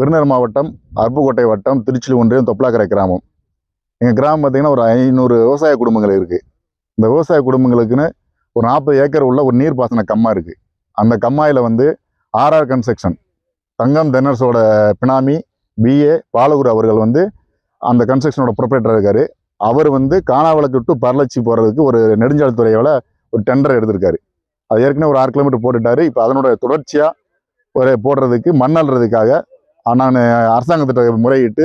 விருதுநகர் மாவட்டம் அருப்புக்கோட்டை வட்டம் திருச்சி ஒன்றியம் தொப்பலாக்கரை கிராமம். எங்கள் கிராமம் பார்த்திங்கன்னா ஒரு 500 விவசாய குடும்பங்கள் இருக்குது. இந்த விவசாய குடும்பங்களுக்குன்னு ஒரு 40 ஏக்கர் உள்ள ஒரு நீர்ப்பாசன கம்மாய் இருக்குது. அந்த கம்மாயில் வந்து ஆர்ஆர் கன்ஸ்ட்ரக்ஷன் தங்கம் தென்னரசோட பினாமி பிஏ பாலகுரு அவர்கள் வந்து அந்த கன்ஸ்ட்ரக்ஷனோட ப்ரொப்ரேட்டராக இருக்கார். அவர் வந்து காணாவளக்கு டு பரலட்சி போகிறதுக்கு ஒரு நெடுஞ்சாலைத்துறையோட ஒரு டெண்டர் எடுத்திருக்காரு. அது ஏற்கனவே ஒரு 6 கிலோமீட்டர் போட்டுட்டாரு. இப்போ அதனோட தொடர்ச்சியாக ஒரு போடுறதுக்கு மண் அள்ளுறதுக்காக நான் அரசாங்கத்திட்ட முறையிட்டு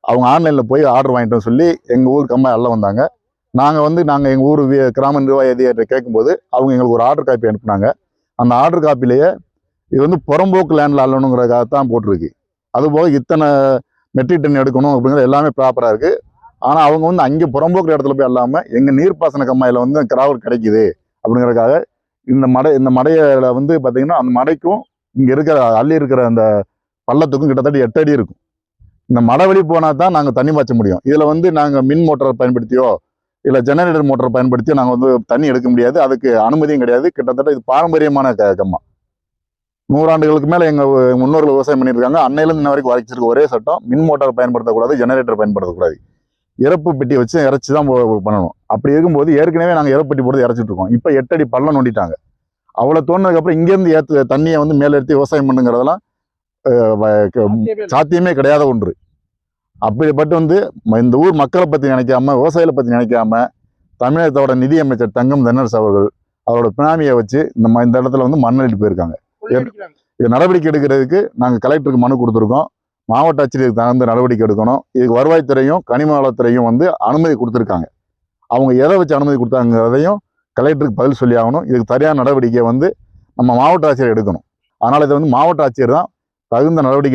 அவங்க ஆன்லைனில் போய் ஆர்டர் வாங்கிட்டோம்னு சொல்லி எங்கள் ஊர் கம்மாய் அள்ள வந்தாங்க. நாங்கள் எங்கள் ஊர் கிராம நிர்வாக அதிகாரிகிட்ட கேட்கும்போது அவங்க எங்களுக்கு ஒரு ஆர்டர் காப்பி அனுப்புனாங்க. அந்த ஆர்டர் காப்பிலேயே இது வந்து புறம்போக்கு லேண்டில் அள்ளணுங்கிறதுக்காக தான் போட்டிருக்கு. அதுபோக இத்தனை மெட்ரிக் டன் எடுக்கணும் அப்படிங்கிறது எல்லாமே ப்ராப்பராக இருக்குது. ஆனால் அவங்க வந்து அங்கே புறம்போக்கு இடத்துல போய் அல்லாமல் எங்கள் நீர்ப்பாசன கம்மாயில் வந்து கிராவல் கிடைக்குது அப்படிங்கிறதுக்காக இந்த மடையில் வந்து பார்த்திங்கன்னா அந்த மடைக்கும் இங்கே இருக்கிற அள்ளி இருக்கிற அந்த பள்ளத்துக்கும் கிட்டத்தட்ட 8 அடி இருக்கும். இந்த மடை வழி போனால் தான் நாங்கள் தண்ணி பாய்ச்ச முடியும். இதில் வந்து நாங்கள் மின் மோட்டரை பயன்படுத்தியோ இல்லை ஜெனரேட்டர் மோட்டரை பயன்படுத்தியோ நாங்கள் வந்து தண்ணி எடுக்க முடியாது. அதுக்கு அனுமதியும் கிடையாது. கிட்டத்தட்ட இது பாரம்பரியமான கம்மா. 100 ஆண்டுகளுக்கு மேலே எங்கள் முன்னோர்கள் விவசாயம் பண்ணியிருக்காங்க. அன்னையிலேருந்து இன்ன வரைக்கும் வரைச்சிருக்க ஒரே சட்டம் மின் மோட்டார் பயன்படுத்தக்கூடாது, ஜெனரேட்டர் பயன்படுத்தக்கூடாது. இறப்பு பெட்டி வச்சு இறச்சி தான் பண்ணணும். அப்படி இருக்கும்போது ஏற்கனவே நாங்கள் இறப்பு பெட்டி போட்டு இறச்சிட்டு இருக்கோம். இப்போ 8 அடி பள்ளம் நோண்டிட்டாங்க. அவ்வளோ தோணுனதுக்கப்புறம் இங்கேருந்து தண்ணியை வந்து மேலே எடுத்து விவசாயம் பண்ணுங்கிறதெல்லாம் சாத்தியமே கிடையாத ஒன்று. அப்படிப்பட்டு வந்து இந்த ஊர் மக்களை பற்றி நினைக்காம விவசாயிகளை பற்றி நினைக்காம தமிழகத்தோட நிதியமைச்சர் தங்கம் தென்னரசு அவர்கள் அவரோட பினாமியை வச்சு இந்த இடத்துல வந்து மண் அள்ளிட்டு போயிருக்காங்க. இது நடவடிக்கை எடுக்கிறதுக்கு நாங்கள் கலெக்டருக்கு மனு கொடுத்துருக்கோம். மாவட்ட ஆட்சியருக்கு தகுந்த நடவடிக்கை எடுக்கணும். இதுக்கு வருவாய்த்துறையும் கனிம வளத்துறையும் வந்து அனுமதி கொடுத்துருக்காங்க. அவங்க எதை வச்சு அனுமதி கொடுத்தாங்கிறதையும் கலெக்டருக்கு பதில் சொல்லி ஆகணும். இதுக்கு சரியான நடவடிக்கையை வந்து நம்ம மாவட்ட ஆட்சியர் எடுக்கணும். அதனால் இதை வந்து மாவட்ட ஆட்சியர் தான் தகுந்த நடவடிக்கை